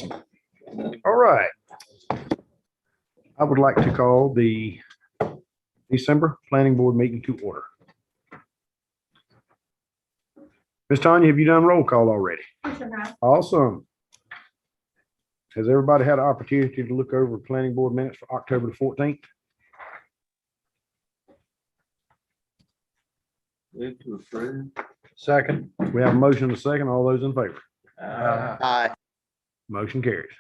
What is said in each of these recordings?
Awesome. All right. I would like to call the December Planning Board meeting to order. Ms. Tanya, have you done roll call already? Awesome. Has everybody had an opportunity to look over planning board minutes for October the 14th? Move to approve. Second. We have a motion and a second. All those in favor? Aye. Motion carries.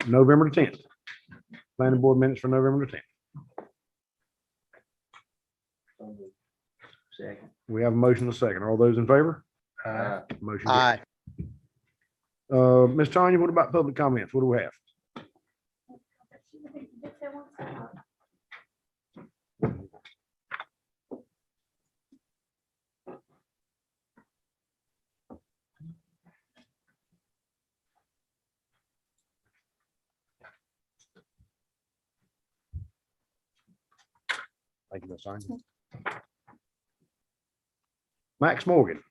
November the 10th. Planning board minutes for November the 10th. Second. We have a motion and a second. All those in favor? Motion carries. Aye. Ms. Tanya, what about public comments? What do we have? Thank you, Ms. Tanya. Max Morgan.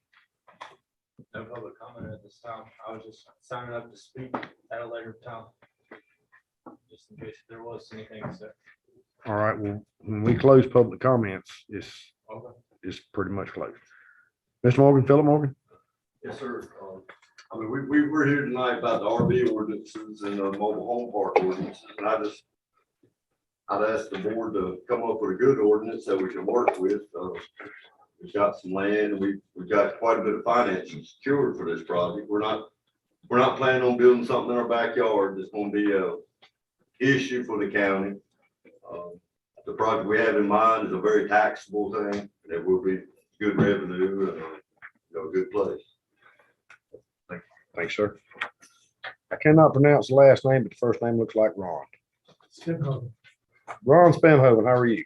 No public comment at this time. I was just signing up to speak at a later time. Just in case there was anything to say. All right, well, when we close public comments, it's Okay. pretty much closed. Mr. Morgan, Philip Morgan? Yes, sir. I mean, we were here tonight about the RV ordinances and the mobile home park ordinances, and I'd ask the board to come up with a good ordinance that we can work with. We've got some land, we've got quite a bit of financing secured for this project. We're not planning on building something in our backyard that's gonna be a issue for the county. The project we have in mind is a very taxable thing, and it will be good revenue and a good place. Thanks, sir. I cannot pronounce the last name, but the first name looks like Ron. Ron Spenhoven, how are you?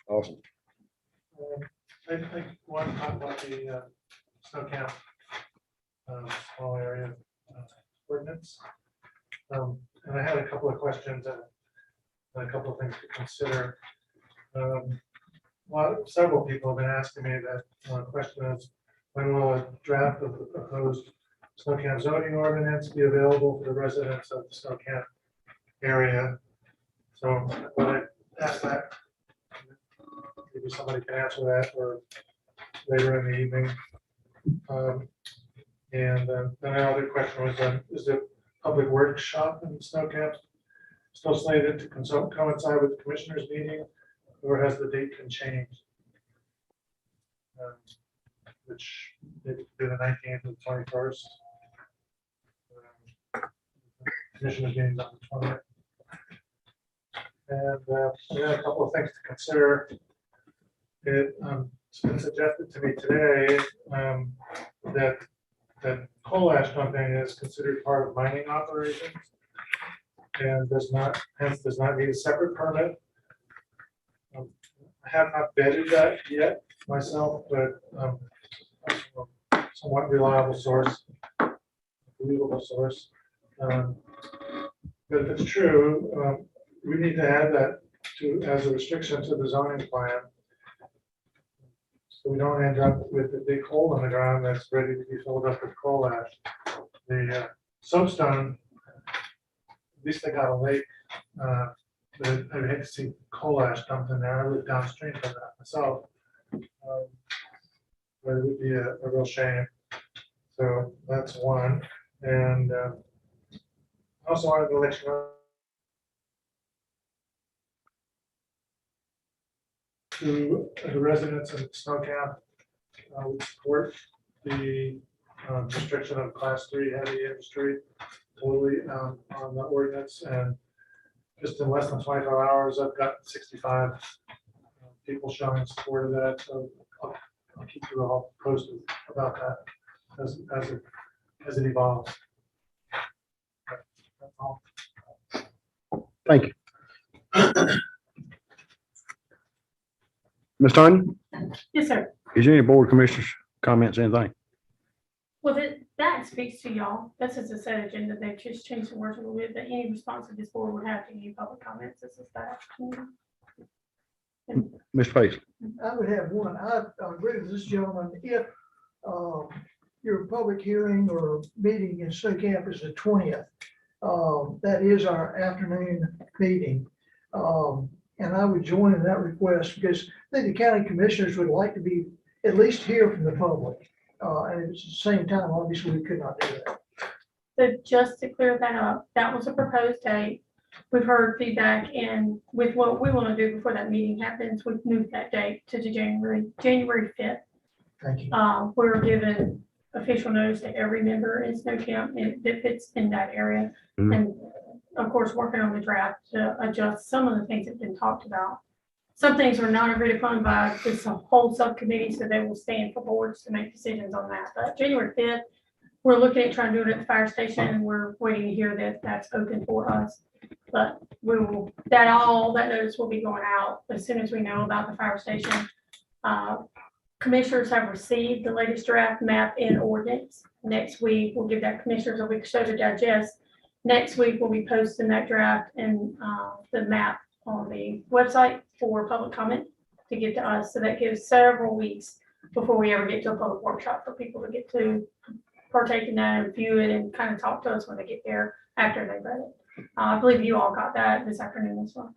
Awesome. I think one talk about the snow camp, small area ordinance. And I had a couple of questions and a couple of things to consider. Several people have been asking me that question is, when will a draft of the proposed snow camp zoning ordinance be available for the residents of the snow camp area? So when I asked that, maybe somebody can answer that or later in the evening. And then the other question was, is the public workshop in snow camps still slated to coincide with the commissioners meeting, or has the date been changed? Which maybe be the 19th or the 21st. Commissioners meeting on the 20th. And we had a couple of things to consider. It's been suggested to me today that coal ash dumping is considered part of mining operations and hence does not need a separate permit. I have not vetted that yet myself, but somewhat reliable source, believable source. But if it's true, we need to add that as a restriction to the zoning plan. So we don't end up with a big hole in the ground that's ready to be filled up with coal ash. The soapstone, at least they got a lake, but I'd hate to see coal ash dumped in there. I live downstream from that myself. But it would be a real shame. So that's one. And I also wanted to let you know to the residents of snow camp, we support the restriction of class 3 heavy industry totally on the ordinance, and just in less than 24 hours, I've got 65 people showing support of that. So I'll keep you all posted about that as it evolves. That's all. Thank you. Ms. Tanya, Yes, sir. is there any board commissioners comments, anything? Well, that speaks to y'all. This is a set agenda. They've just changed the words a little bit, but any response of this board would have to any public comments. This is that. Mr. Paisley? I would have one. I agree with this gentleman. If your public hearing or meeting in Snow Camp is the 20th. That is our afternoon meeting. And I would join in that request because I think the county commissioners would like to be at least hear from the public. And at the same time, obviously, we could not do that. So just to clear that up, that was a proposed date. We've heard feedback, and with what we want to do before that meeting happens, we've moved that date to the January 5th. Thank you. We're given official notice to every member in Snow Camp that fits in that area. Mhm. And of course, working on the draft to adjust some of the things that have been talked about. Some things were not agreed upon by this whole subcommittee, so they will stand for boards to make decisions on that. But January 5th, we're looking at trying to do it at the fire station, and we're waiting to hear that that's open for us. But we will, that notice will be going out as soon as we know about the fire station. Commissioners have received the latest draft map and ordinance. Next week, we'll give that commissioners a week or so to digest. Next week, we'll be posting that draft and the map on the website for public comment to get to us. So that gives several weeks before we ever get to a public workshop for people to get to partake in that and view it and kind of talk to us when they get there after they've read it. I believe you all got that this afternoon as well.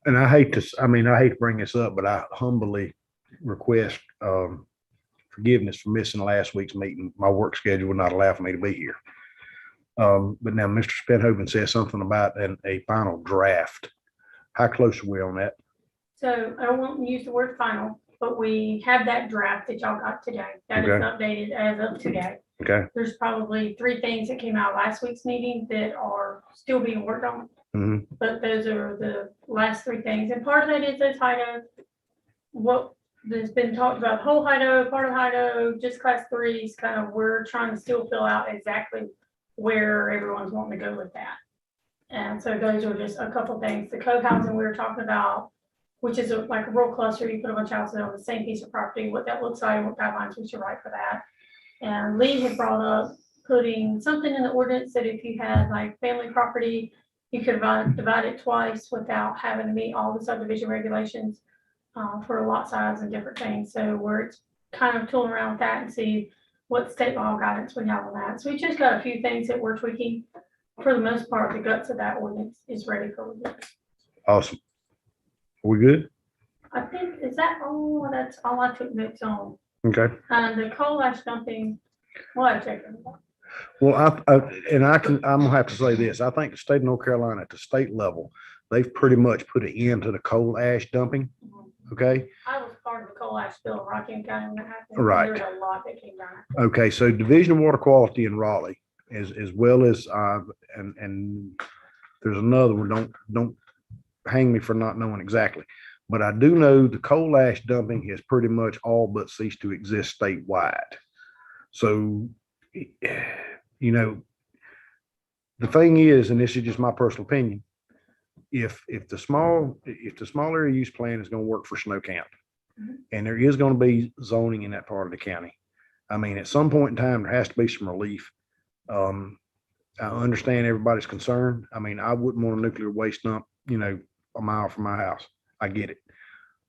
And I hate to bring this up, but I humbly request forgiveness for missing last week's meeting. My work schedule would not allow for me to be here. But now Mr. Spenhoven says something about a final draft. How close are we on that? So I won't use the word final, but we have that draft that y'all got today. That is Okay. updated as of today. Okay. There's probably 3 things that came out last week's meeting that are still being worked on. Mhm. But those are the last 3 things. And part of that is those HIDO, what there's been talked about, whole HIDO, part of HIDO, just class 3s, kind of, we're trying to still fill out exactly where everyone's wanting to go with that. And so those are just a couple things. The co-housing we were talking about, which is like a rural cluster, you put a bunch of houses on the same piece of property, what that looks like, what guidelines we should write for that. And Lee had brought up putting something in the ordinance that if you had like family property, you could divide it twice without having to meet all the subdivision regulations for lot size and different things. So we're kind of tooling around with that and see what state law guidance we have on that. So we just got a few things that we're tweaking. For the most part, the guts of that ordinance is ready for review. Awesome. Are we good? I think, is that all? That's all I took notes on. Okay. And the coal ash dumping, well, I checked it. Well, I'm gonna have to say this. I think the state of North Carolina at the state level, they've pretty much put an end to the coal ash dumping. Okay. I was part of the coal ash bill in Rockingham County when that happened. Right. There's a lot that came down. Okay. So Division of Water Quality in Raleigh as well as, and there's another one, don't hang me for not knowing exactly. But I do know the coal ash dumping has pretty much all but ceased to exist statewide. So, you know, the thing is, and this is just my personal opinion, if the small area use plan is going to work for Snow Camp, and there is going to be zoning in that part of the county, I mean, at some point in time, there has to be some relief. I understand everybody's concern. I mean, I wouldn't want a nuclear waste dump, you know, a mile from my house. I get it.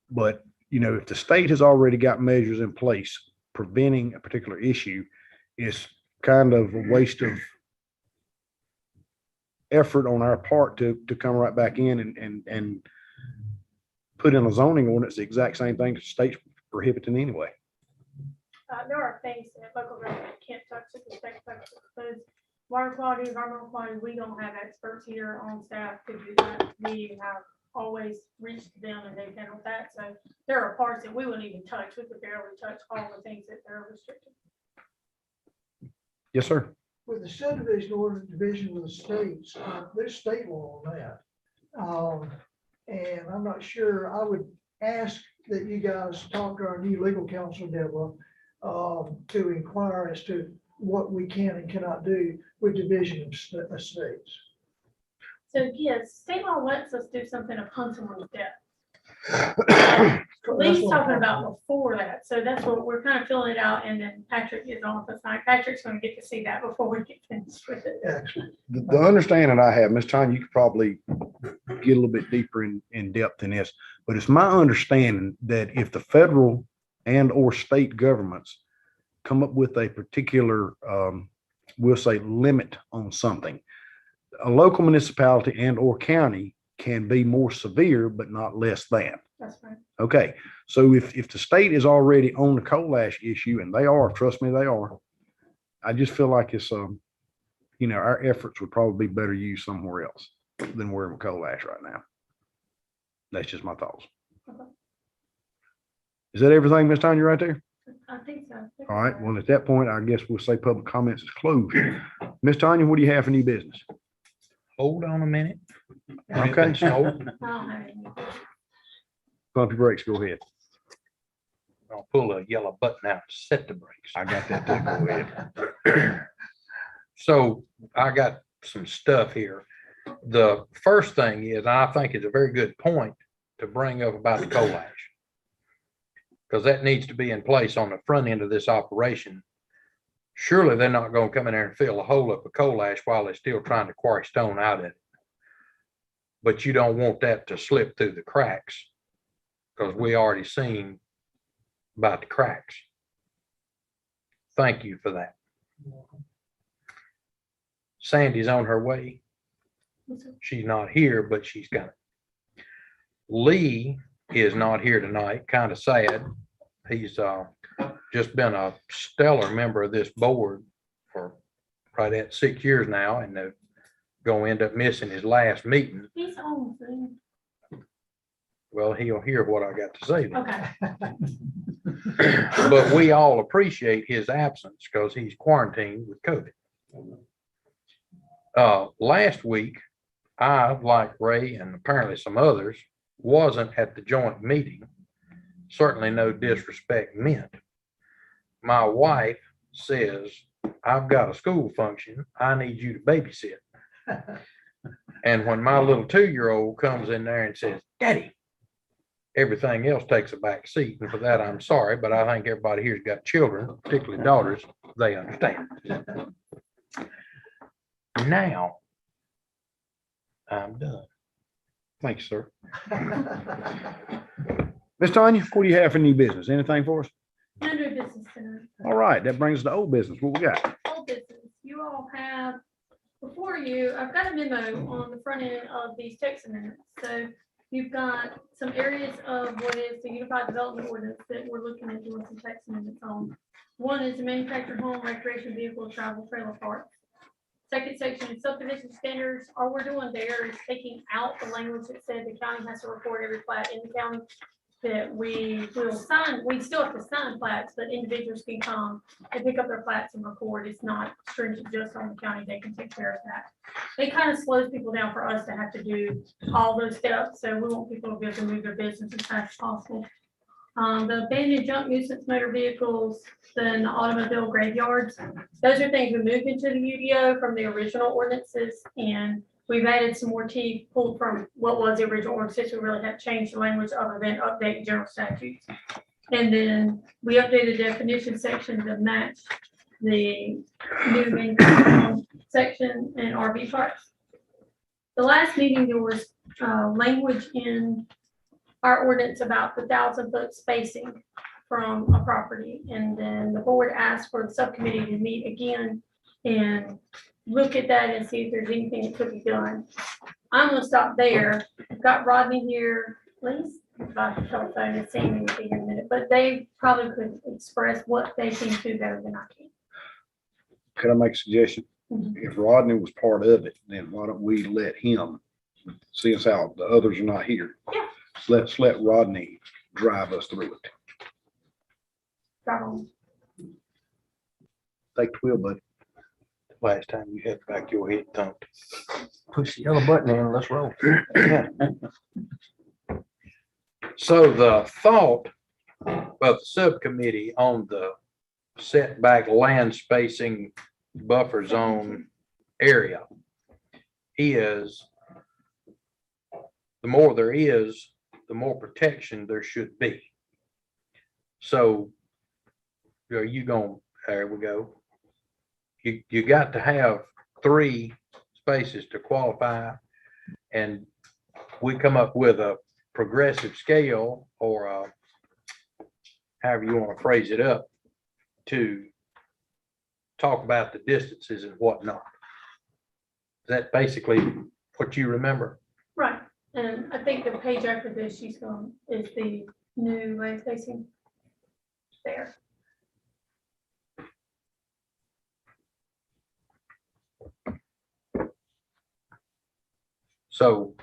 But, you know, if the state has already got measures in place preventing a particular issue, it's kind of a waste of effort on our part to come right back in and put in a zoning ordinance, the exact same thing the state's prohibiting anyway. There are things that local government can't touch with respect to those water quality, environmental quality. We don't have experts here on staff to do that. We have always reached them and they've handled that. So there are parts that we wouldn't even touch. We could barely touch all the things that they're restricted. Yes, sir. With the subdivision order division with the states, there's state law on that. And I'm not sure, I would ask that you guys talk to our new legal counsel, Deborah, to inquire as to what we can and cannot do with division of states. So yes, state law lets us do something upon someone's death. That's Lee's what I'm talking about before that. So that's what we're kind of filling it out. And then Patrick is on with us tonight. Patrick's going to get to see that before we get finished with it. Excellent. The understanding I have, Ms. Tanya, you could probably get a little bit deeper in depth in this, but it's my understanding that if the federal and or state governments come up with a particular, we'll say, limit on something. A local municipality and or county can be more severe, but not less than. That's right. Okay, so if the state is already on the coal ash issue, and they are, trust me, they are, I just feel like it's, our efforts would probably be better used somewhere else than we're in coal ash right now. That's just my thoughts. Okay. Is that everything, Ms. Tanya, right there? I think so. All right, well, at that point, I guess we'll say public comments is closed. Ms. Tanya, what do you have for new business? Hold on a minute. Okay. So, I don't have any. Pump your brakes, go ahead. I'll pull a yellow button out to set the brakes. I got that too, go ahead. So I got some stuff here. The first thing is, I think it's a very good point to bring up about the coal ash. Because that needs to be in place on the front end of this operation. Surely they're not going to come in there and fill a hole up of coal ash while they're still trying to quarry stone out of it. But you don't want that to slip through the cracks, because we already seen about the cracks. Thank you for that. Sandy's on her way. She's not here, but she's coming. Lee is not here tonight, kind of sad. He's just been a stellar member of this board for right at 6 years now, and they're going to end up missing his last meeting. He's on Zoom. Well, he'll hear what I got to say then. Okay. But we all appreciate his absence because he's quarantined with COVID. Last week, I, like Ray and apparently some others, wasn't at the joint meeting. Certainly no disrespect meant. My wife says, I've got a school function. I need you to babysit. And when my little 2-year-old comes in there and says, Daddy, everything else takes a back seat. And for that, I'm sorry, but I think everybody here's got children, particularly daughters. They understand. Now, I'm done. Thank you, sir. Ms. Tanya, what do you have for new business? Anything for us? No new business tonight. All right, that brings us to old business. What we got? Old business. You all have before you, I've got a memo on the front end of these text amendments. So you've got some areas of what is the Unified Development Ordinance that we're looking at doing some text amendments on. One is the manufactured home, recreation vehicle, travel trailer park. Second section is subdivision standards. All we're doing there is taking out the language that said the county has to report every plat in the county. That we will sign, we still have to sign plats, but individuals can come and pick up their plats and record. It's not stringent just on the county. They can take care of that. It kind of slows people down for us to have to do all those steps. So we want people to be able to move their business as fast as possible. The abandoned junk nuisance motor vehicles, then the automobile graveyards. Those are things we moved into the UDO from the original ordinances, and we've added some more teeth pulled from what was the original ordinance. We really have changed the language other than update general statutes. And then we updated the definition section to match the new main section and RV parks. The last meeting, there was language in our ordinance about the 1,000-foot spacing from a property. And then the board asked for the subcommittee to meet again and look at that and see if there's anything that could be done. I'm gonna stop there. I've got Rodney here, please, by the telephone, and Sammy will be here in a minute, but they probably could express what they can do better than I can. Could I make a suggestion? Mhm. If Rodney was part of it, then why don't we let him, since how the others are not here? Yeah. Let's let Rodney drive us through it. Drive on. Take the wheel, bud. Last time you had back your head thumped. Push the yellow button in, let's roll. So the thought of the subcommittee on the setback land spacing buffer zone area is the more there is, the more protection there should be. So are you going, there we go. You got to have 3 spaces to qualify, and we come up with a progressive scale or however you want to phrase it up to talk about the distances and whatnot. Is that basically what you remember? Right, and I think the page after this, she's going, is the new land facing there. So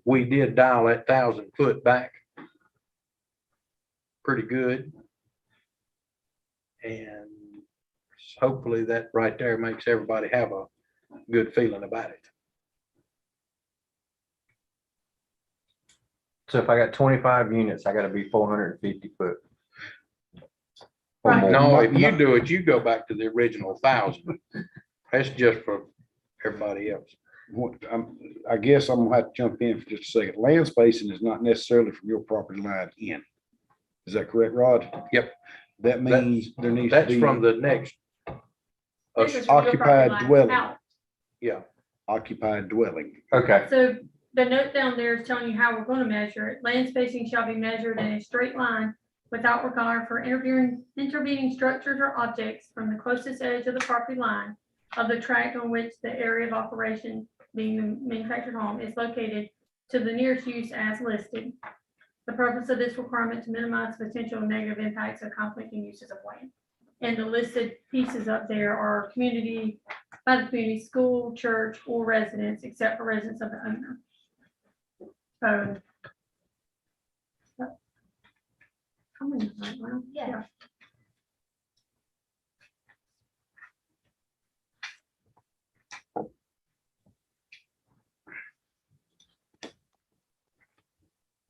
we did dial that 1,000 foot back pretty good. And hopefully that right there makes everybody have a good feeling about it. So if I got 25 units, I gotta be 450 foot. Or Right. more. No, if you do it, you go back to the original 1,000. That's just for everybody else. I guess I'm gonna have to jump in for just a second. Land spacing is not necessarily from your property line in. Is that correct, Rod? Yep. That means there needs to That's be from the next. This is from your property occupied line dwelling. out. Yeah, occupied dwelling. Okay, So the note down there is telling you how we're gonna measure it. Land spacing shall be measured in a straight line without regard for intervening structures or objects from the closest edge of the property line of the tract on which the area of operation, being the manufactured home, is located to the nearest use as listed. The purpose of this requirement to minimize potential negative impacts of conflicting uses of land. And the listed pieces up there are community, by the community, school, church, or residents, except for residents of the owner. How many? Yeah.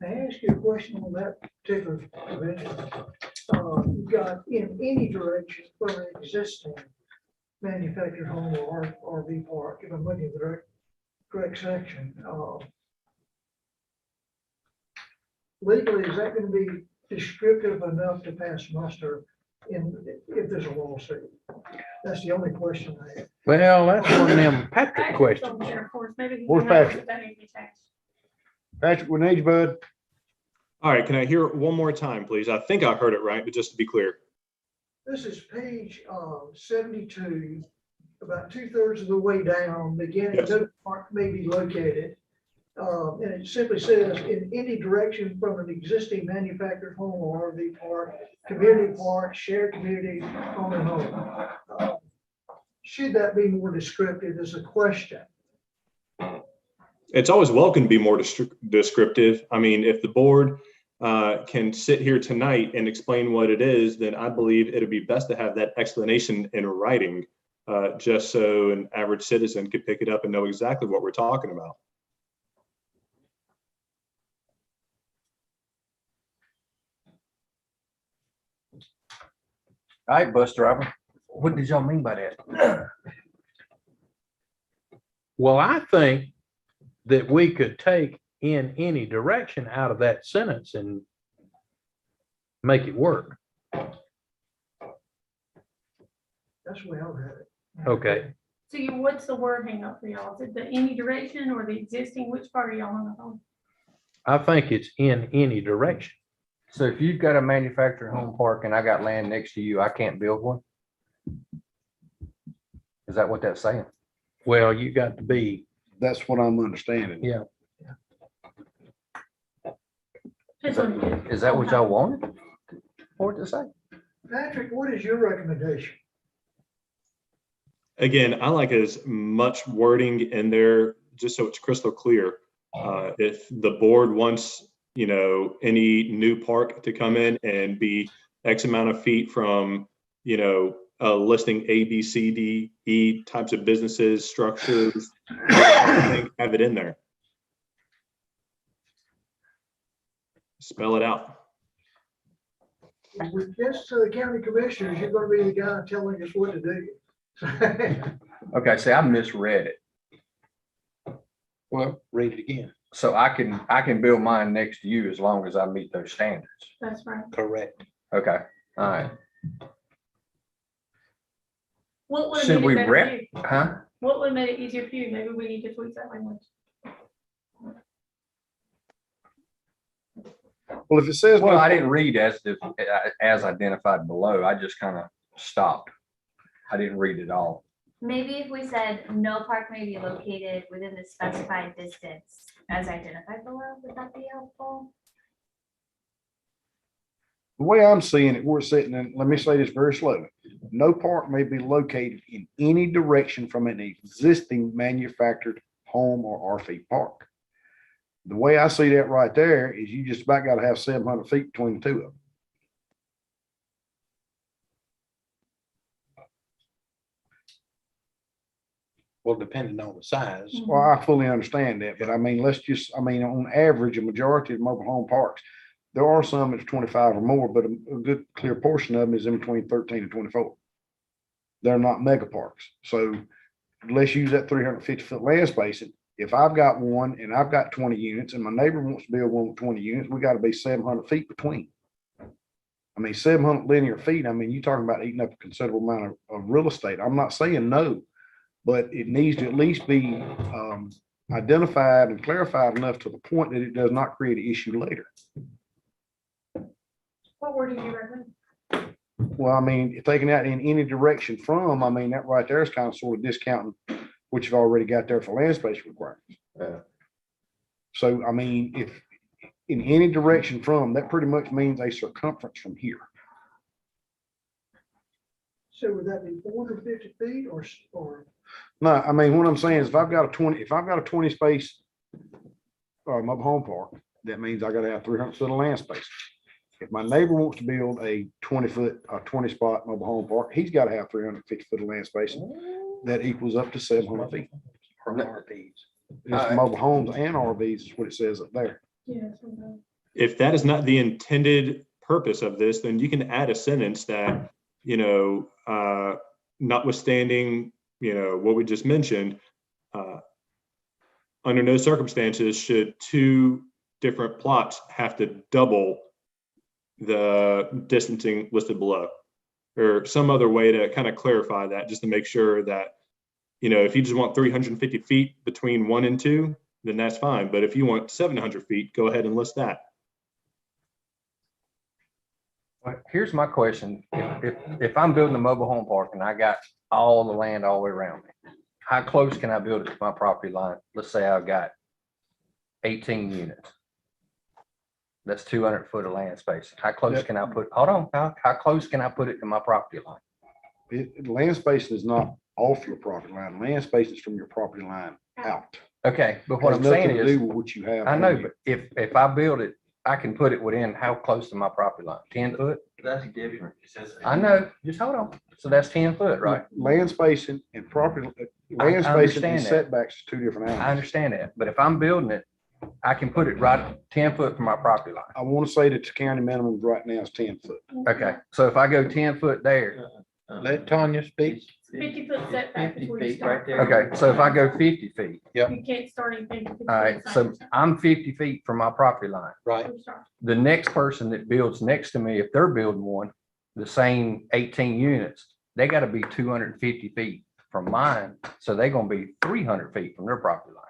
May I ask you a question on that particular provision? You've got in any direction from an existing manufactured home or RV park, if I'm looking at the correct section, legally, is that going to be descriptive enough to pass muster if there's a lawsuit? That's the only question I have. well, that's one of them Patrick questions. Where's Patrick? Patrick, we need you, bud. All right, can I hear it one more time, please? I think I heard it right, but just to be clear. This is page 72, about 2/3 of the way down, beginning, Yes. no park may be located. And it simply says, in any direction from an existing manufactured home or RV park, community park, shared community, home and home. Should that be more descriptive as a question? It's always welcome to be more descriptive. I mean, if the board can sit here tonight and explain what it is, then I believe it'd be best to have that explanation in writing, just so an average citizen could pick it up and know exactly what we're talking about. all right, bus driver, what did y'all mean by that? Well, I think that we could take in any direction out of that sentence and make it work. That's the way I read it. Okay. So what's the word hang up for y'all? Is it the any direction or the existing? Which part are y'all on the phone? I think it's in any direction. So if you've got a manufactured home park and I got land next to you, I can't build one? Is that what that's saying? Well, you got to be, That's what I'm understanding. yeah. Is that what y'all wanted for it to say? Patrick, what is your recommendation? Again, I like as much wording in there, just so it's crystal clear. If the board wants, any new park to come in and be X amount of feet from, listing A, B, C, D, E types of businesses, structures, have it in there. Spell it out. With this to the county commissioners, you're going to be the guy telling us what to do. Okay, see, I misread it. Well, read it again. So I can build mine next to you as long as I meet those standards. That's right. Correct. Okay, all right. What would Should have we made it better for you? Huh? What would have made it easier for you? Maybe we need to tweak that language. Well, if it says. Well, I didn't read as identified below. I just kind of stopped. I didn't read it all. Maybe if we said no park may be located within the specified distance as identified below, would that be helpful? The way I'm seeing it, we're sitting in, let me say this very slowly. No park may be located in any direction from an existing manufactured home or RV park. The way I see that right there is you just about gotta have 700 feet between the two of them. Well, depending on the size. Well, I fully understand that, but I mean, let's just, I mean, on average, a majority of mobile home parks, there are some that's 25 or more, but a good clear portion of them is in between 13 and 24. They're not mega parks. So let's use that 350-foot land spacing. If I've got one and I've got 20 units and my neighbor wants to build one with 20 units, we got to be 700 feet between. I mean, 700 linear feet, I mean, you're talking about eating up a considerable amount of real estate. I'm not saying no, but it needs to at least be identified and clarified enough to the point that it does not create an issue later. What word do you recommend? Well, I mean, taking that in any direction from, I mean, that right there is kind of sort of discounting what you've already got there for land space requirements. Yeah. So, I mean, if in any direction from, that pretty much means a circumference from here. So would that be 450 feet or? No, I mean, what I'm saying is if I've got a 20 space mobile home park, that means I gotta have 300 foot of land space. If my neighbor wants to build a 20 spot mobile home park, he's got to have 350 foot of land space. That equals up to 700 feet. Or RVs. It's mobile homes and RVs is what it says up there. Yes. If that is not the intended purpose of this, then you can add a sentence that, notwithstanding, what we just mentioned, under no circumstances should two different plots have to double the distancing listed below, or some other way to kind of clarify that, just to make sure that, if you just want 350 feet between 1 and 2, then that's fine. But if you want 700 feet, go ahead and list that. Well, here's my question. If I'm building a mobile home park and I got all the land all the way around me, how close can I build it to my property line? Let's say I've got 18 units. That's 200 foot of land space. How close can I put, hold on, how close can I put it to my property line? Land space is not off your property line. Land space is from your property line out. Okay, but what Has I'm saying nothing to is, do with what you have. I on know, you. but if I build it, I can put it within how close to my property line? 10 foot? That's different. It says. I know, just hold on. So that's 10 foot, right? Land spacing and property, land I spacing understand and that. setbacks are two different I animals. understand that, but if I'm building it, I can put it right 10 foot from my property line. I want to say that the county minimum right now is 10 foot. Okay, so if I go 10 foot there, Let Tanya speak. 50 foot setback 50 before you feet start. right there. okay, so if I go 50 feet, You can't start anything. all right, so I'm 50 feet from my property line. Right. The next person that builds next to me, if they're building one, the same 18 units, they gotta be 250 feet from mine, so they're gonna be 300 feet from their property line.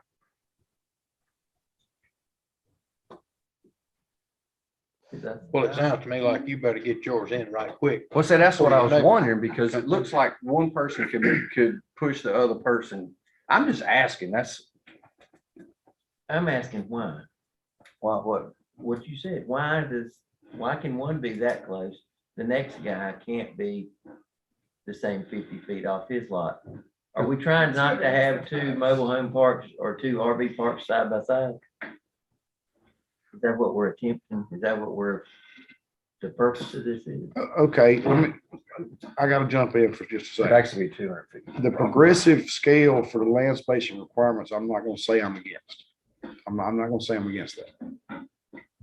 Well, it sounds to me like you better get yours in right quick. Well, see, that's what I was Neighbor. wondering, because it looks like one person could push the other person. I'm just asking, that's, I'm asking why, what you said, why can one be that close? The next guy can't be the same 50 feet off his lot. Are we trying not to have two mobile home parks or two RV parks side by side? Is that what we're attempting? Is that what the purpose of this is? Okay, I gotta jump in for just a it'd second. actually be 200 feet. The progressive scale for the land spacing requirements, I'm not gonna say I'm against. I'm not gonna say I'm against that.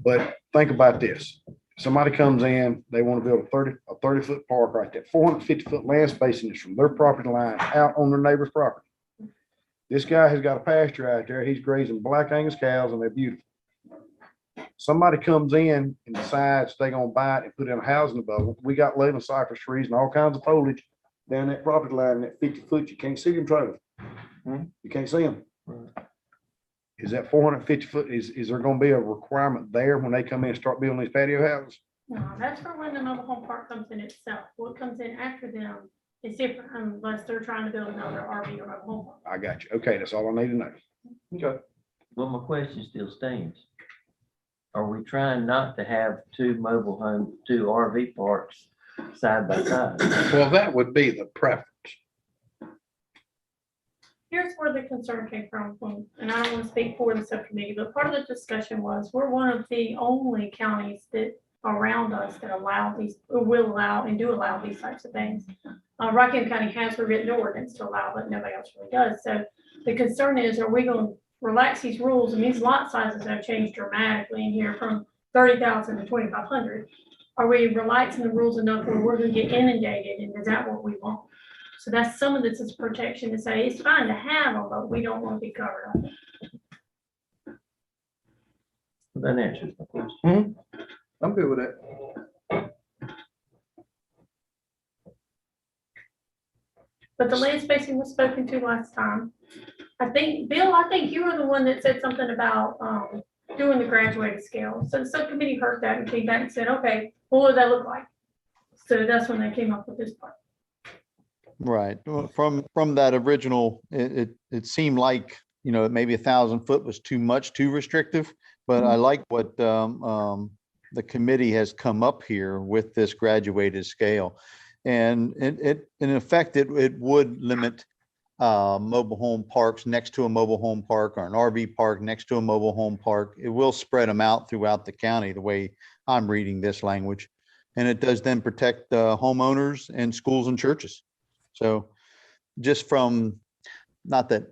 But think about this. Somebody comes in, they want to build a 30 foot park right there, 450 foot land spacing is from their property line out on their neighbor's property. This guy has got a pasture out there. He's grazing black Angus cows and they're beautiful. Somebody comes in and decides they're gonna buy it and put in a housing bubble. We got Leyland cypress trees and all kinds of foliage down that property line in that 50 foot. You can't see them trailers. You can't see them. Is that 450 foot? Is there gonna be a requirement there when they come in and start building these patio houses? No, that's for when the mobile home park comes in itself. What comes in after them It's different unless they're trying to build another RV or mobile home park. I got you. Okay, that's all I need to know. Okay. Well, my question still stands. Are we trying not to have two RV parks side by side? Well, that would be the preference. Here's where the concern came from, and I don't want to speak for the subcommittee, but part of the discussion was, we're one of the only counties that around us that allow these, or will allow and do allow these types of things. Rockham County has a written ordinance to allow, but nobody else really does. So the concern is, are we going to relax these rules? And these lot sizes have changed dramatically in here from 30,000 to 2,500. Are we relaxing the rules enough where we're going to get inundated, and is that what we want? So that's some of this is protection to say it's fine to have them, but we don't want to be covered up. That answers my question. I'm good with that. But the land spacing was spoken to last time. I think, Bill, I think you were the one that said something about doing the graduated scale. So the subcommittee heard that and came back and said, okay, what would that look like? So that's when they came up with this part. Right. Well, from that original, it seemed like, you know, maybe 1,000 foot was too much, too restrictive, but I like what the committee has come up here with this graduated scale. And it in effect, it would limit mobile home parks next to a mobile home park, or an RV park next to a mobile home park. It will spread them out throughout the county, the way I'm reading this language. And it does then protect homeowners and schools and churches. So just from, not that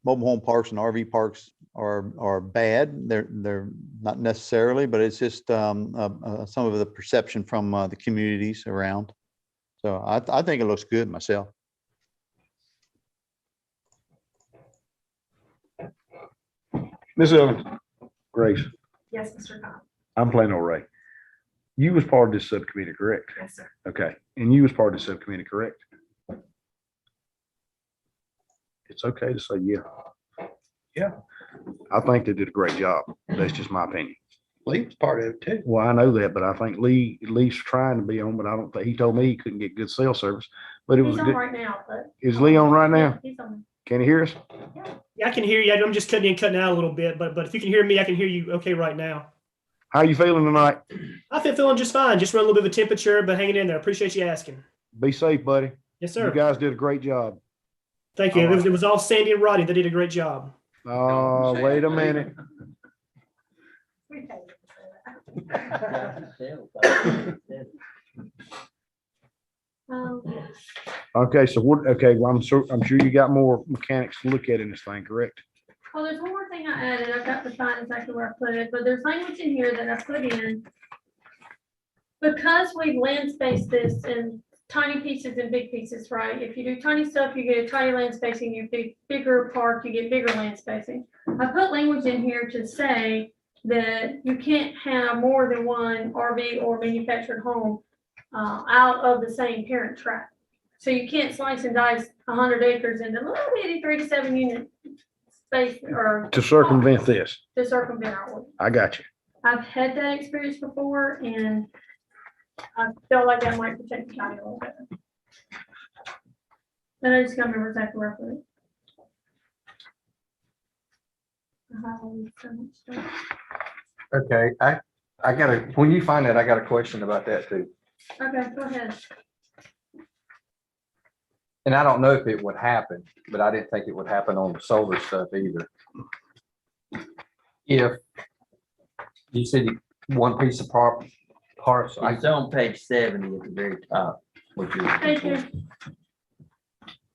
mobile home parks and RV parks are bad, they're not necessarily, but it's just some of the perception from the communities around. So I think it looks good myself. Ms. Evans, Grace, Yes, Mr. Cobb. I'm Plano Ray. You was part of this subcommittee, correct? Yes, sir. Okay, and you was part of the subcommittee, correct? It's okay to say yeah. Yeah. I think they did a great job. That's just my opinion. Lee was part of it too. Well, I know that, but I think Lee, at least trying to be on, but I don't think, he told me he couldn't get good cell service, but it was He's a on good. right now, but. Is Lee on right Yeah, now? he's on. Can he hear us? Yeah, I can hear you. I'm just cutting in, cutting out a little bit, but if you can hear me, I can hear you okay right now. How you feeling tonight? I feel feeling just fine. Just run a little bit of a temperature, but hanging in there. Appreciate you asking. Be safe, buddy. Yes, You sir. guys did a great job. Thank you. All right. It was all Sandy and Roddy that did a great job. Oh, wait a minute. We paid for that. Okay, so what, okay, well, I'm sure you got more mechanics to look at in this thing, correct? Well, there's one more thing I added. I've got to find exactly where I put it, but there's language in here that I put in. Because we've land spaced this in tiny pieces and big pieces, right? If you do tiny stuff, you get a tiny land spacing. You do bigger park, you get bigger land spacing. I put language in here to say that you can't have more than one RV or manufactured home out of the same parent tract. So you can't slice and dice 100 acres into little bitty 3 to 7 unit space or. To circumvent this. To circumvent our ordinance. I got you. I've had that experience before, and I felt like that might protect the county a little bit. And I just can't remember exactly where I put it. I have all these so much stuff. Okay, I got a, when you find that, I got a question about that too. Okay, go ahead. And I don't know if it would happen, but I didn't think it would happen on the solar stuff either. If you see one piece of parcel, It's on page 70 at the very top. What you're looking Thank for. you.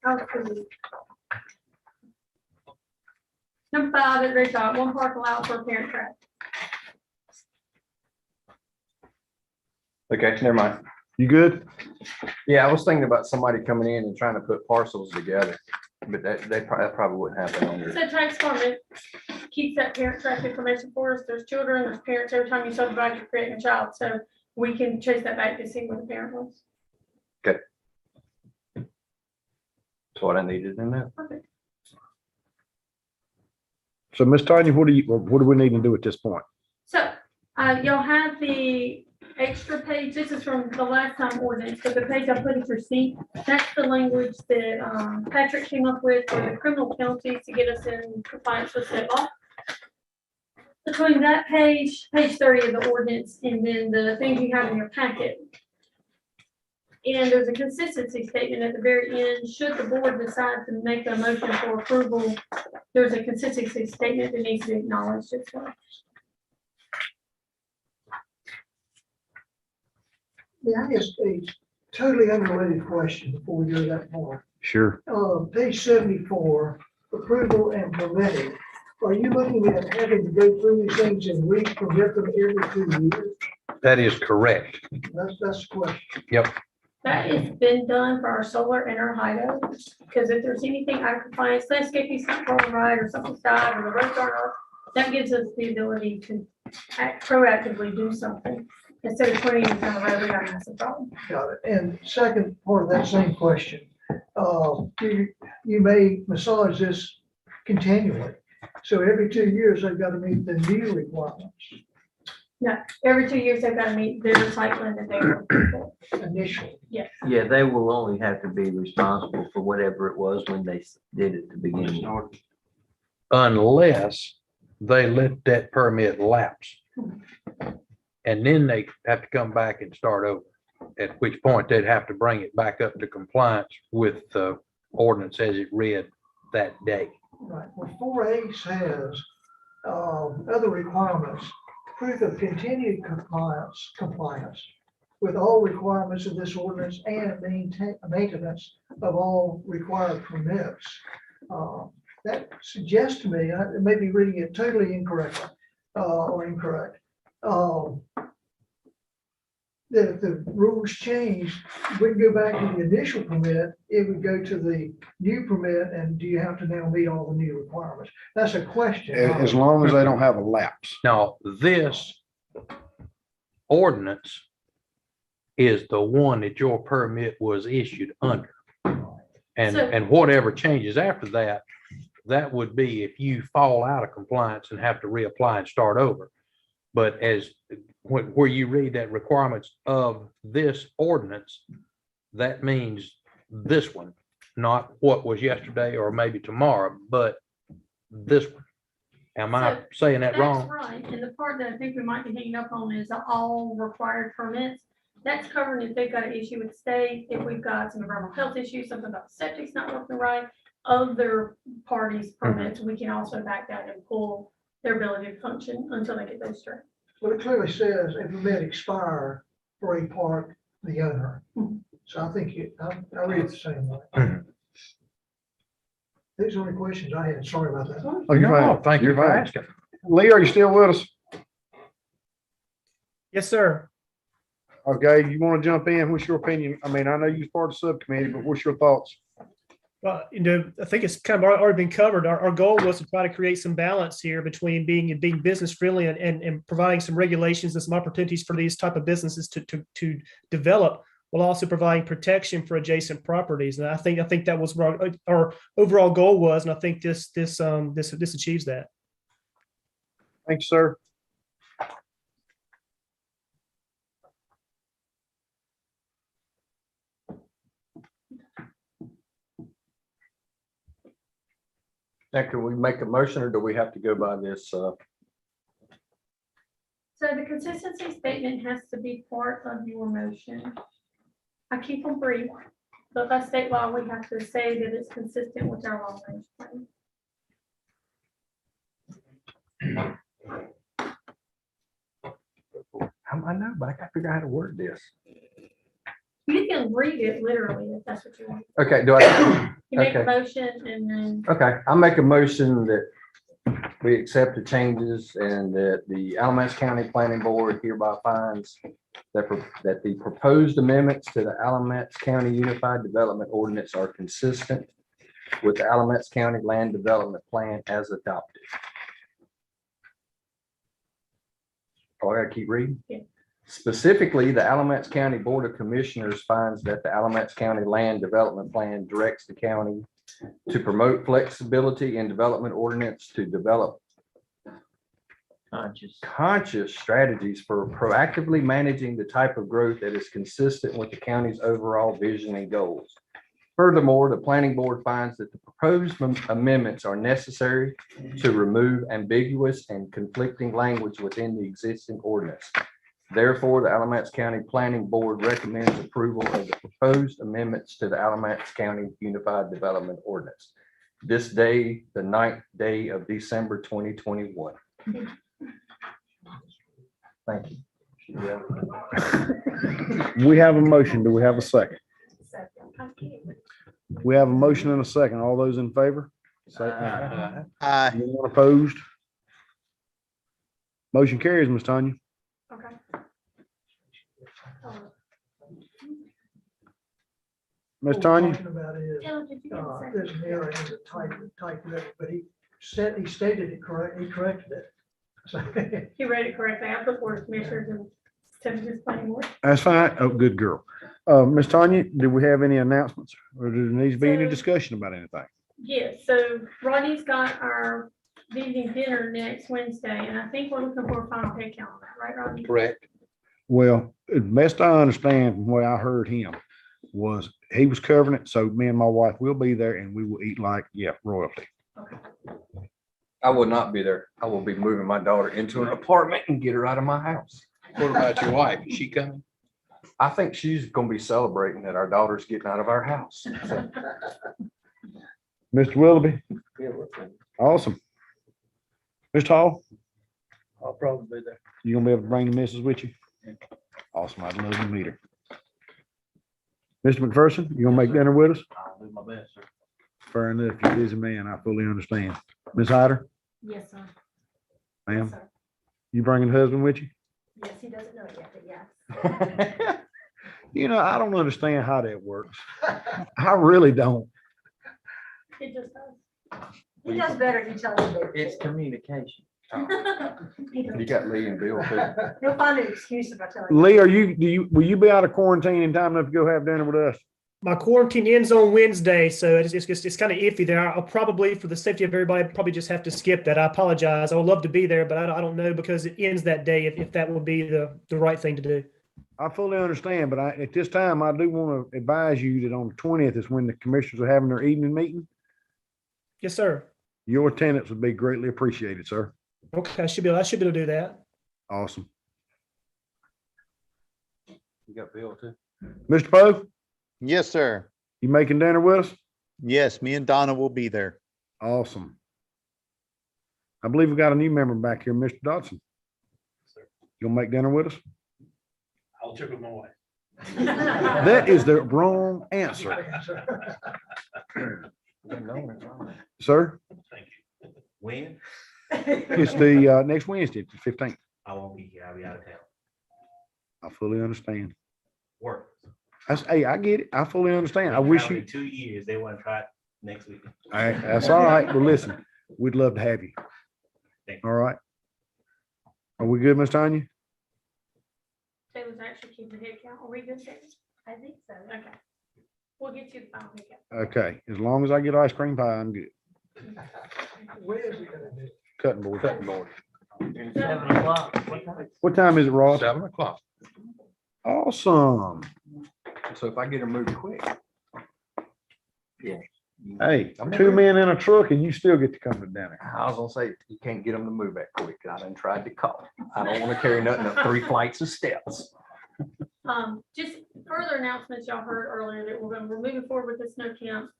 I'll approve it. Number 5 at the very top, one park allowed for a parent tract. okay, never mind. You good? Yeah, I was thinking about somebody coming in and trying to put parcels together, but that probably wouldn't happen on So there. tax department keeps that parent tract information for us. There's children, there's parents. Every time you subdivide, you're creating a child. So we can trace that back to see where the parent was. That's what I needed in there. Perfect. So Ms. Tanya, what do we need to do at this point? So you'll have the extra page, this is from the last time ordinance, but the page I put in your seat, that's the language that Patrick came up with for the criminal penalties to get us in compliance with state law. Between that page 30 of the ordinance, and then the things you have in your packet. And there's a consistency statement at the very end. Should the board decide to make a motion for approval, there's a consistency statement that needs to be acknowledged as well. Yeah, I guess a totally unrelated question before we go that far. Sure. Page 74, approval and permitting. Are you looking at having to go through these things and re-permit them every 2 years? That is correct. That's the question. That has been done for our solar and our hydro, because if there's anything out of compliance, landscaping's not going right, or something's died, or the roads aren't up, that gives us the ability to proactively do something. Instead of 20 years down the road, we got a massive problem. Got it. And second part of that same question, you may massage this continually. So every 2 years, they've got to meet the new requirements No, every 2 years, they've got to meet their recycling that they were looking for. initially. Yes. Yeah, they will only have to be responsible for whatever it was when they did it to begin with. Unless they let that permit lapse. And then they have to come back and start over, at which point they'd have to bring it back up to compliance with the ordinance as it read that day. Right. Well, 4A says other requirements, proof of continued compliance with all requirements of this ordinance and maintenance of all required permits. That suggests to me, I may be reading it totally incorrectly or incorrect, that if the rules change, we can go back to the initial permit, it would go to the new permit, and do you have to now meet all the new requirements? That's a question. As long as they don't have a lapse. Now, this ordinance is the one that your permit was issued under. And whatever changes after that, that would be if you fall out of compliance and have to reapply and start over. But as where you read that requirements of this ordinance, that means this one, not what was yesterday or maybe tomorrow, but this one. Am I saying that wrong? That's right, and the part that I think we might be hanging up on is all required permits. That's covering if they've got an issue with state, if we've got some environmental health issues, something about the septic's not working right, other parties' permits, we can also back down and pull their ability to function until they get those straight. Well, it clearly says a permit expire for a park, the owner. So I think I read it the same way. These are the questions I had. Sorry about that. Oh, you're No, fine. thank you You're for fine. asking. Lee, are you still with us? Yes, sir. Okay, you want to jump in? What's your opinion? I mean, I know you're part of the subcommittee, but what's your thoughts? Well, I think it's kind of already been covered. Our goal was to try to create some balance here between being business friendly and providing some regulations and some opportunities for these type of businesses to develop, while also providing protection for adjacent properties. And I think that was what our overall goal was, and I think this achieves that. Thanks, sir. Now, can we make a motion, or do we have to go by this? So the consistency statement has to be part of your motion. I keep them brief, but by state law, we have to say that it's consistent with our long range plan. I know, but I gotta figure out how to word this. You can read it literally if that's what you want. Okay, do I? You make a Okay. motion and then Okay, I make a motion that we accept the changes and that the Alamance County Planning Board hereby finds that the proposed amendments to the Alamance County Unified Development Ordinance are consistent with the Alamance County Land Development Plan as adopted. Oh, I gotta keep reading? Yeah. Specifically, the Alamance County Board of Commissioners finds that the Alamance County Land Development Plan directs the county to promote flexibility in development ordinance to develop conscious strategies for proactively managing the type of growth that is consistent with the county's overall vision and goals. Furthermore, the planning board finds that the proposed amendments are necessary to remove ambiguous and conflicting language within the existing ordinance. Therefore, the Alamance County Planning Board recommends approval of the proposed amendments to the Alamance County Unified Development Ordinance. This day, the 9th day of December, 2021. Thank you. We have a motion. Do we have a second? We have a motion and a second. All those in favor? Say aye. Aye. Anyone opposed? Motion carries, Ms. Tanya. Okay. Ms. What we're Tanya? talking about is, Taylor, did you get a second? there's an error in the type of it, but he stated it correct, he corrected it. So, He read it correctly. I put board of commissioners instead of just planning board. That's fine. Oh, good girl. Ms. Tanya, do we have any announcements or do there needs to be any discussion about anything? Yes, so Rodney's got our evening dinner next Wednesday, and I think we're looking for a final head count on that, right, Rodney? Correct. Well, the best I understand from what I heard him was he was covering it. So me and my wife will be there and we will eat like, yeah, royalty. I will not be there. I will be moving my daughter into an apartment and get her out of my house. What about your wife? Is she coming? I think she's gonna be celebrating that our daughter's getting out of our house. So, Mr. Willoughby? Awesome. Mr. Hall, I'll probably be there. you gonna be able to bring the missus with you? Awesome. I'd love to meet her. Mr. McPherson, you gonna make dinner with us? I'll do my best, sir. Fair enough. You're a busy man. I fully understand. Ms. Hyder, Yes, sir. ma'am, you bringing the husband with you? Yes, he doesn't know it yet, but yes. You know, I don't understand how that works. I really don't. It just does. He does better if you tell him. It's communication. You got Lee and Bill too. He'll find an excuse if I tell him. Lee, will you be out of quarantine in time enough to go have dinner with us? My quarantine ends on Wednesday, so it's kind of iffy there. I'll probably, for the safety of everybody, probably just have to skip that. I apologize. I would love to be there, but I don't know because it ends that day if that would be the right thing to do. I fully understand, but at this time, I do want to advise you that on the 20th is when the commissioners are having their evening meeting. Yes, sir. Your attendance would be greatly appreciated, sir. Okay, I should be able to do that. Awesome. You got Bill too? Mr. Poe, Yes, sir. you making dinner with us? Yes, me and Donna will be there. Awesome. I believe we got a new member back here, Mr. Dodson. You'll make dinner with us? I'll check with my wife. That is the wrong answer, sir. Thank you. When? It's the next Wednesday, the 15th. I won't be here. I'll be out of town. I fully understand. Work. Hey, I get it. I fully understand. I wish you, 2 years. They want to try it next week. all right, that's all right. Well, listen, we'd love to have you. Thank All right. Are we good, Miss Tanya? Taylor's actually keeping the head count. Are we good, Taylor? I think so. Okay. We'll get you the final head count. Okay, as long as I get ice cream pie, I'm good. where is it gonna be? Cutting board. 7 o'clock. What time is it, Ross? 7 o'clock. Awesome. So if I get her moved quick, Hey, 2 men in a truck and you still get to come to dinner. I was gonna say, you can't get them to move that quick. I done tried to call. I don't want to carry nothing up 3 flights of steps. Just further announcements y'all heard earlier that we're moving forward with the snow camp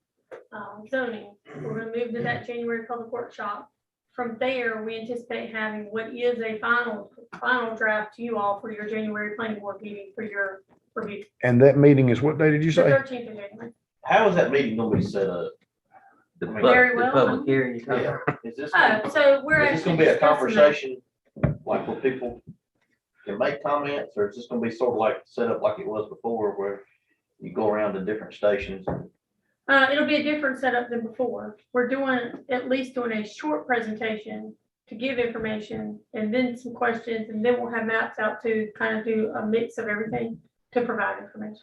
zoning. We're gonna move to that January public workshop. From there, we anticipate having what is a final draft to you all for your January planning board meeting for your review. And that meeting is what day did you The say? 13th of January. How is that meeting gonna be set up? Very well. Public hearing. you talking Yeah. about? Is this, So we're is this actually gonna be a discussing that. conversation, like where people can make comments, or is this gonna be sort of like set up like it was before, where you go around to different stations? It'll be a different setup than before. We're at least doing a short presentation to give information and then some questions, and then we'll have maps out to kind of do a mix of everything to provide information.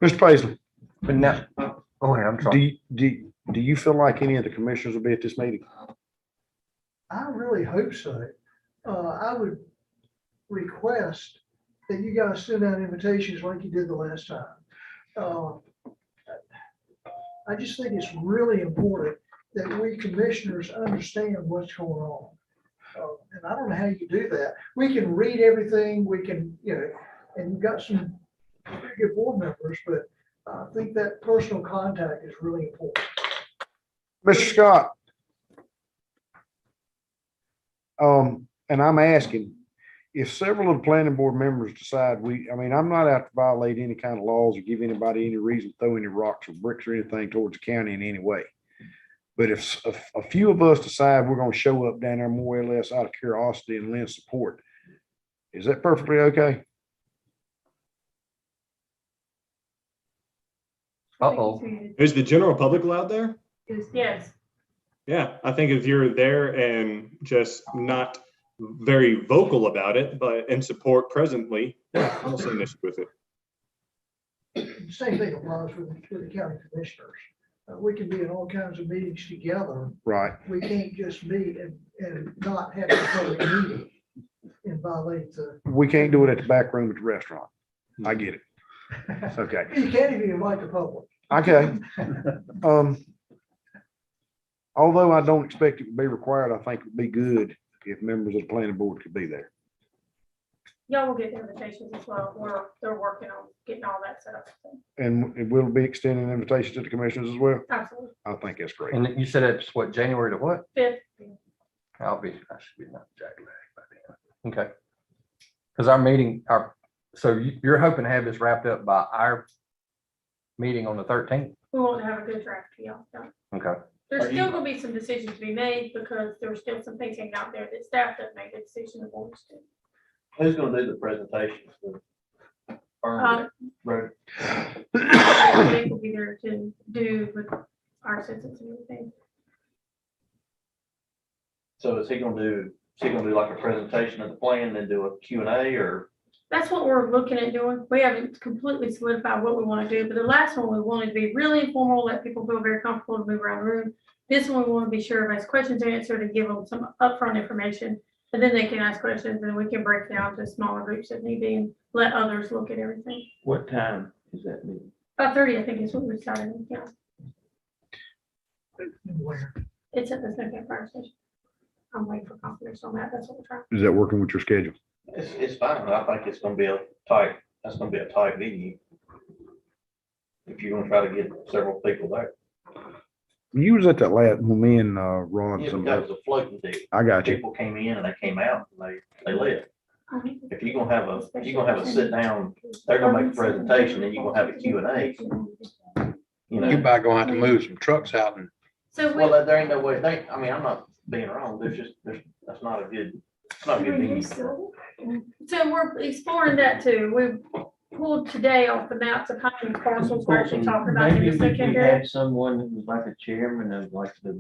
Mr. Paisley, But now, go ahead, I'm sorry. do you feel like any of the commissioners will be at this meeting? I really hope so. I would request that you guys send out invitations like you did the last time. I just think it's really important that we commissioners understand what's going on. And I don't know how you do that. We can read everything, we can, and you've got some pretty good board members, but I think that personal contact is really important. Mr. Scott. And I'm asking, if several of the planning board members decide I'm not out to violate any kind of laws or give anybody any reason to throw any rocks or bricks or anything towards the county in any way. But if a few of us decide we're gonna show up down there more or less out of curiosity and lend support, is that perfectly okay? Uh-oh. Is the general public allowed there? Yes. Yeah, I think if you're there and just not very vocal about it, but in support presently, yeah, I don't see an issue with it. Same thing applies for the county commissioners. We can be in all kinds of meetings together. Right. We can't just meet and not have a public meeting and violate the. We can't do it at the back room at the restaurant. I get it. Okay. You can't even invite the public. Okay. Although I don't expect it to be required, I think it'd be good if members of the planning board could be there. Y'all will get the invitations as well. They're working on getting all that set up. And it will be extending invitations to the commissioners as well. Absolutely. I think that's great. And you said it's what, January to what? 5th. I should be not January by then. Okay. Because our meeting, so you're hoping to have this wrapped up by our meeting on the 13th? We want to have a good draft for y'all. done. Okay. There's still gonna be some decisions to be made because there's still some things hanging out there that staff doesn't make a decision, the boards do. Who's gonna do the presentations? Right. I think will be there to do with our census and everything. So is he gonna do like a presentation of the plan, then do a Q&A, or? That's what we're looking at doing. We haven't completely solidified what we want to do, but the last one we wanted to be really informal, let people feel very comfortable to move around the room. This one, we want to be sure everybody's questions answered and give them some upfront information, and then they can ask questions and we can break down to smaller groups if need be and let others look at everything. What time is that meeting? 5:30, I think is what we decided. Yeah, Where? it's at the Snowcamp Fire Station. I'm waiting for confirmation on that. That's what we're trying. Is that working with your schedule? It's fine. I think it's gonna be that's gonna be a tight meeting. If you're gonna try to get several people there. You was at that last, when me and Ron, Yeah, but that was a floating deal. I got you. People came in and they came out and they left. If you're gonna have a sit down, they're gonna make a presentation, then you're gonna have a Q&A. You might gonna have to move some trucks out and So Well, there ain't no way, I'm not being wrong, that's not a good meeting. So we're exploring that too. We pulled today off the maps of how many parcels we're actually talking about in Maybe the we second could area. have someone that was like a chairman of like the.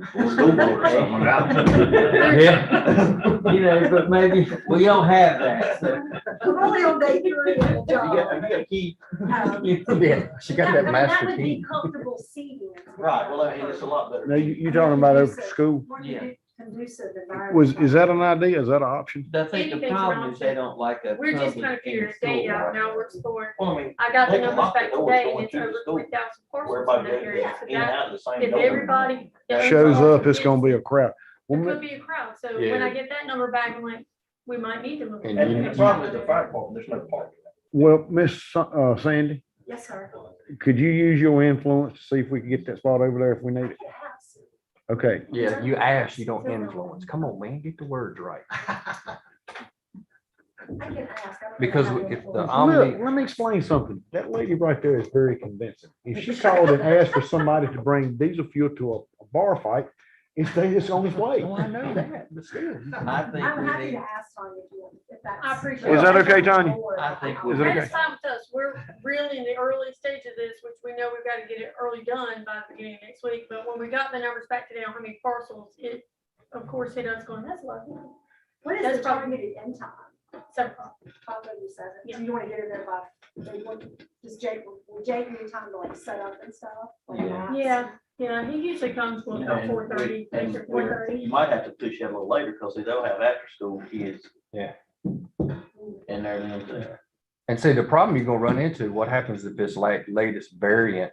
Yeah. But maybe, we don't have that, so. We're only on day 3 of the You job. gotta keep. Yeah, she got that master key. Comfortable seating. Right, well, I mean, it's a lot better. Now, you talking about over at school? Yeah. Conducive environment. Is that an idea? Is that an option? I think the problem is they don't like a. We're just kind of public in figuring school. date out now. We're exploring. Well, I mean, I got the They can numbers lock the back doors today going and it's to the over school, 3,000 where parcels in everybody that goes area. So in and that, out of the same if door. everybody. that Shows owns up, it's gonna be a crowd. It Well, could be a crowd. So when I get that number back, I'm like, we might need to look. at And that. And the problem is the fire department, there's no parking. Well, Miss Sandy, Yes, sir. could you use your influence to see if we can get that spot over there if we need it? Okay, Yeah, you ask, you don't influence. Come on, man, get the words right. Because if the look, Omni, let me explain something. That lady right there is very convincing. If she called and asked for somebody to bring diesel fuel to a bar fight, instead it's on its way. oh, I know that, but still. I think I'm we happy need, to ask on if that's. I appreciate Is that okay, Tanya? I think we Is it okay? That's fine with us. We're really in the early stage of this, which we know we've got to get it early done by the beginning of next week. But when we got the numbers back today on how many parcels, it, of course, hit us going, that's a lot. What That's is the targeted end time? 7 o'clock. 5:37. Yeah. Do you want to get in there by, does Jake need time to like set up and stuff? Like Yeah. maps? Yeah, Yeah, he usually comes with about And 4:30, and 4:30. You might have to push them a little later because they'll have after-school kids. Yeah. In there then too. And see, the problem you're gonna run into, what happens if this latest variant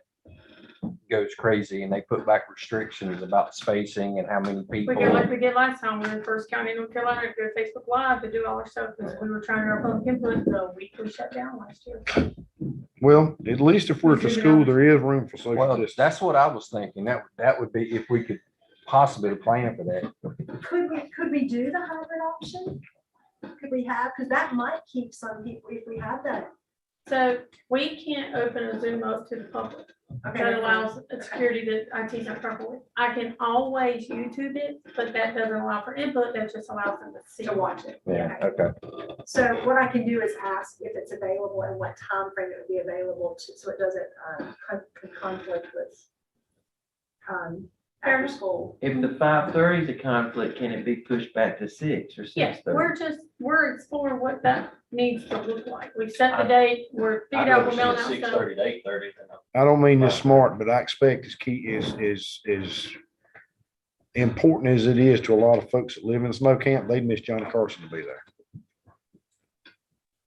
goes crazy and they put back restrictions about spacing and how many We people? go like we did last time, we were in First County, North Carolina, to go Facebook Live to do all our stuff, because we were trying our public input, the week we shut down last year. Well, at least if we're at the school, there is room for social Well, distance. that's what I was thinking. That would be if we could possibly plan for that. Could we do the hybrid option? Could we have, because that might keep some people, if we have that. So we can't open a Zoom up to the public. Okay. That allows a security that IT not comfortable with. I can always YouTube it, but that doesn't allow for input, that just allows them to see. To watch it. Yeah, okay. So what I can do is ask if it's available and what time frame it would be available to, so it doesn't conflict with after school. If the 5:30 is a conflict, can it be pushed back to 6 or Yeah, 6:30? we're exploring what that needs to look like. We set the date, we're figuring out, we're mailing out stuff. to 8:30. I don't mean this smart, but I expect is key is important as it is to a lot of folks that live in snow camp, they'd miss Johnny Carson to be there.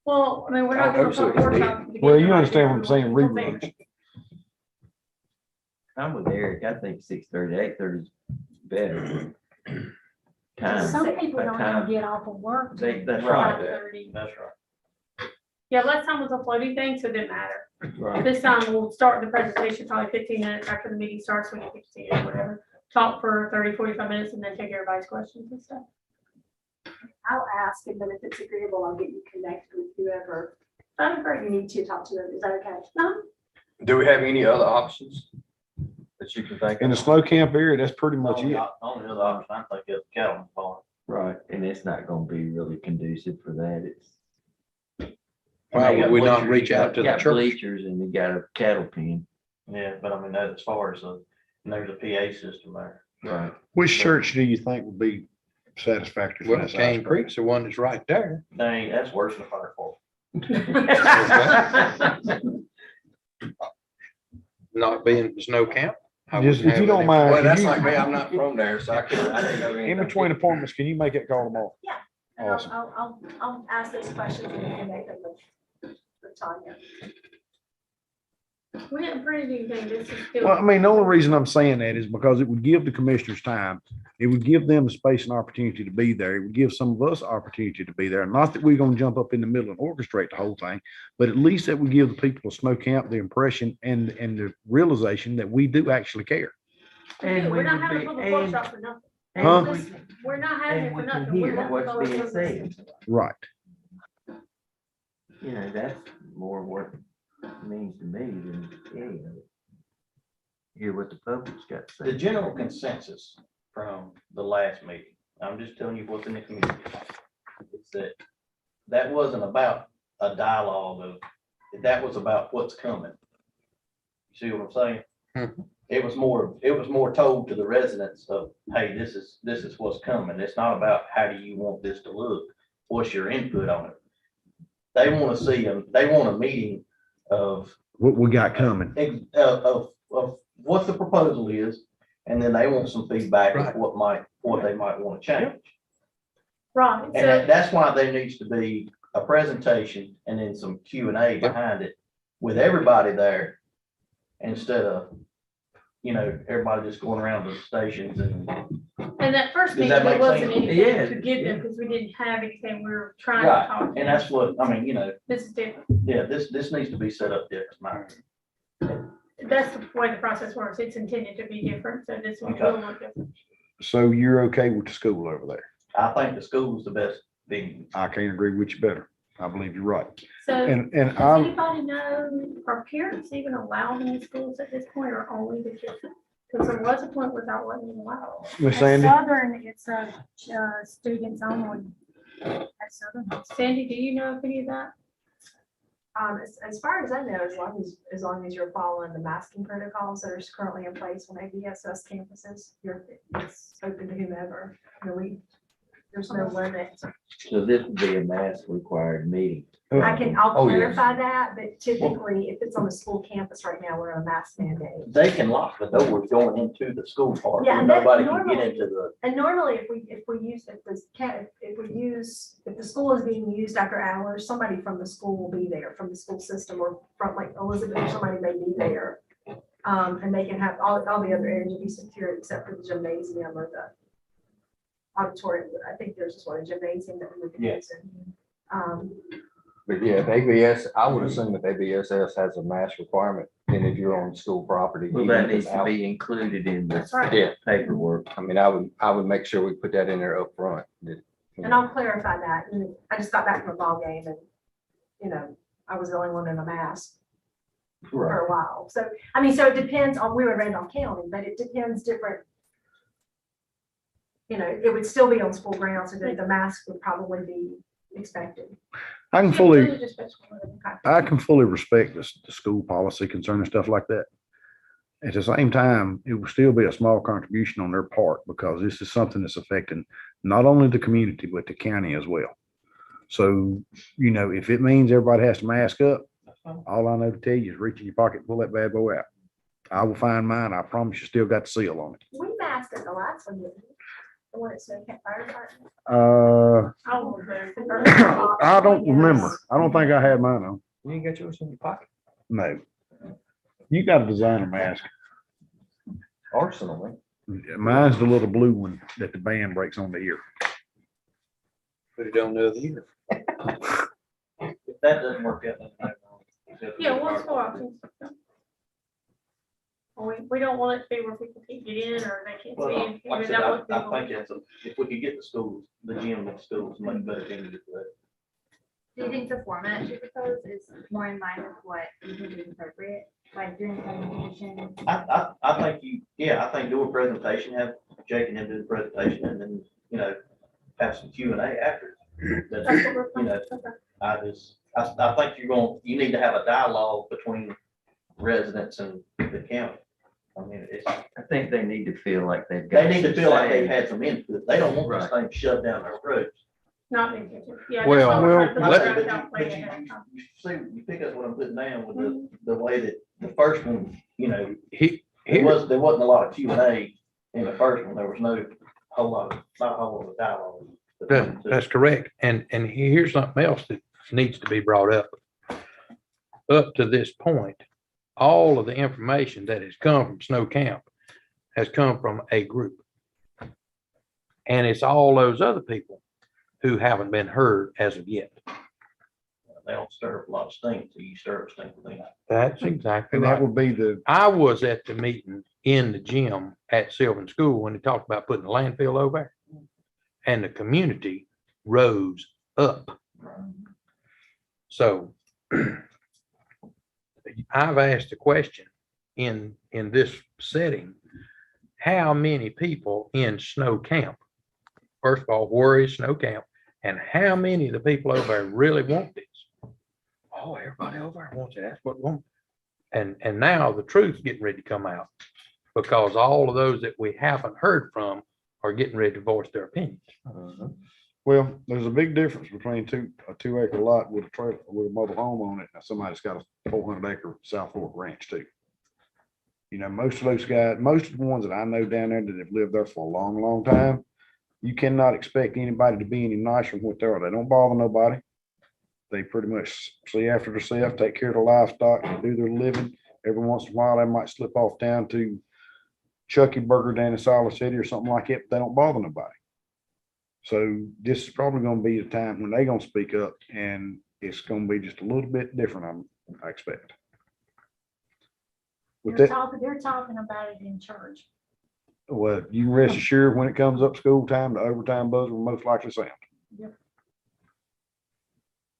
Well, I mean, we're I not doing a hope so. public workshop. to get Well, you everybody understand what I'm there. saying, reruns. I'm with Eric. I think 6:30, 8:30 is better. Time. Some people That don't time. even get off of work. That's right. 5:30. That's right. Yeah, last time was a floating thing, so it didn't matter. Right. This time we'll start the presentation probably 15 minutes after the meeting starts, when you get to see it or whatever. Talk for 30, 45 minutes and then take everybody's questions and stuff. I'll ask, and then if it's agreeable, I'll get you connected with whoever That'd be great. you need to talk to. Is that okay? No, Do we have any other options that you can think In the of? snow camp area, that's pretty much it. Only other option I think is cattle farm. Right, and it's not gonna be really conducive for that. It's. Why would we not reach out to the Got church? bleachers and you got a cattle pen. Yeah, but I mean, that as far as there's a PA system there. Right. Which church do you think would be satisfactory? for Well, this Cane aspect? Creek's the one that's right there. Dang, that's worse than a fire department. Not being snow camp. I Just, wouldn't if you have don't any- mind, Well, can that's you- like me. I'm not from there, so I didn't know in anything. between appointments, can you make that call tomorrow? And Awesome. I'll ask those questions and we can make them with Tanya. we haven't printed anything. This is still. Well, I mean, the only reason I'm saying that is because it would give the commissioners time. It would give them the space and opportunity to be there. It would give some of us opportunity to be there. Not that we're gonna jump up in the middle and orchestrate the whole thing, but at least that would give the people of Snow Camp the impression and the realization that we do actually care. And we We're not would having be- a public and- workshop for nothing. Huh? Listen, we're not having it And for we can nothing. We're hear letting what's go of being it. said. Right. You know, that's more what it means to me than any of it. Hear what the public's got to The say. general consensus from the last meeting, I'm just telling you what's in the community. It's that wasn't about a dialogue of, that was about what's coming. You see what I'm saying? Mhm. It was more told to the residents of, hey, this is what's coming. It's not about how do you want this to look? What's your input on it? They want to see they want a meeting of What we got coming. of what the proposal is, and then they want some feedback Right. of what they might want to change. Right, And so, that's why there needs to be a presentation and then some Q&A behind it with everybody there, instead of, everybody just going around the stations and. and that first Does meeting, that there make wasn't sense? anything Yeah, to give them yeah. because we didn't have anything. We were trying to Right, talk. to and them. that's what, I mean, This is different. yeah, this needs to be set up different, Mike. That's the way the process works. It's intended to be different, so this one will look different. So you're okay with the school over there? I think the school's the best venue. I can't agree with you better. I believe you're right. So And does I'm, anybody know, are parents even allowed in the schools at this point or only the kids? Because there was a point where that wasn't allowed. Miss At Sandy, Southern, it's students only. At Southern. Sandy, do you know of any of that? As far as I know, as long as you're following the masking protocols that are currently in place on ABSS campuses, it's open to whomever. There's no limit. So this would be a mask required meeting. I'll Oh, yeah. clarify that, but typically, if it's on the school campus right now, we're on a mask mandate. They can lock the doors going into the school park. Yeah, and that Nobody can normally- get into the, And normally, if the school is being used after hours, somebody from the school will be there, from the school system, or from like Elizabeth, or somebody may be there. And they can have, all the other areas will be secured except for the gymnasium or the auditorium. I think there's just one gymnasium that we would be Yeah. using. But yeah, if ABS, I would assume if ABSS has a mask requirement, then if you're on school property. Well, even that if it's needs to out- be included in the That's right. Yeah, paperwork. I mean, I would make sure we put that in there up front. That, you And know, I'll clarify that. And I just got back from a ball game and, I was the only one in a mask for a while. So, I mean, so it depends on, we were in Randolph County, but it depends different. It would still be on school grounds, so that the mask would probably be expected. I can Yeah, fully, those are just special ed. Okay. I can fully respect the school policy concerning stuff like that. At the same time, it will still be a small contribution on their part because this is something that's affecting not only the community, but the county as well. So, if it means everybody has to mask up, all I know to tell you is reach in your pocket, and pull that bad boy out. I will find mine. I promise you still got the seal on it. We masked at the last one, didn't we? The one at Snowcap Fire Department. I won't go. I don't remember. I don't think I had mine on. you ain't got yours in your pocket. No. You got a designer mask. Arsenal, man. Mine's the little blue one that the band breaks on the ear. Put it on the other ear. if that doesn't work out, then I don't know. Yeah, what's for options? We don't want it to be where people can't get in or they can't Well, see. like I We're said, not I looking think if we could get the schools, the gym and schools, much better thing to do that. Do you think the format you propose is more in line with what you think is appropriate, like doing presentation? I think do a presentation, have Jake and him do the presentation, and then, have some Q and A after. But, That's what we're you know, planning. I think you need to have a dialogue between residents and the county. I mean, I think they need to feel like they've got. they need to some feel like say. they've had some input. They don't want this thing shoved down their throats. Not being taken. Yeah. Well, that's why we're trying to put let- the But draft out way you ahead of time. see, you pick up what I'm putting down with the way that the first one, there Here, wasn't a lot of Q and A in the first one. There was not a whole lot of dialogue. that's correct. And here's something else that needs to be brought up. Up to this point, all of the information that has come from Snow Camp has come from a group. And it's all those other people who haven't been heard as of yet. They don't stir up a lot of stink till you stir up stink with them. That's exactly And that right. would be the, I was at the meeting in the gym at Sylvan School when they talked about putting a landfill over there. And the community rose up. So I've asked the question in this setting, how many people in Snow Camp? First of all, where is Snow Camp? And how many of the people over there really want this? Oh, everybody over there wants it. That's what we want. And now the truth's getting ready to come out because all of those that we haven't heard from are getting ready to voice their opinions. well, there's a big difference between a 2 acre lot with a trailer, with a mobile home on it. Now somebody's got a 400 acre South Fork ranch too. Most of those guys, most of the ones that I know down there that have lived there for a long, long time, you cannot expect anybody to be any nicer than what they are. They don't bother nobody. They pretty much see after themselves, take care of the livestock, they do their living. Every once in a while, they might slip off down to Chucky Burger down in Solid City or something like it, but they don't bother nobody. So this is probably gonna be the time when they're gonna speak up, and it's gonna be just a little bit different, I expect. With They're that, they're talking about it in church. well, you can rest assured when it comes up school time, the overtime buzzer will most likely sound. Yep.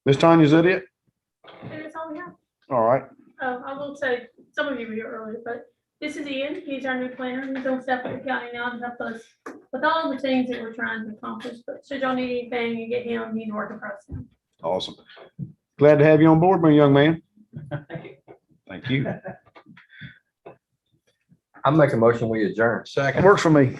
Miss Tanya, is that it? And that's all we have. All right. I will say, some of you were here earlier, but this is Ian. He's our new planner. He's on staff at the county now to help us with all the things that we're trying to accomplish. But should y'all need anything, you get him, he's working for us now. Awesome. Glad to have you on board, my young man. Thank you. I'm making a motion, we adjourn. Second. Works for me.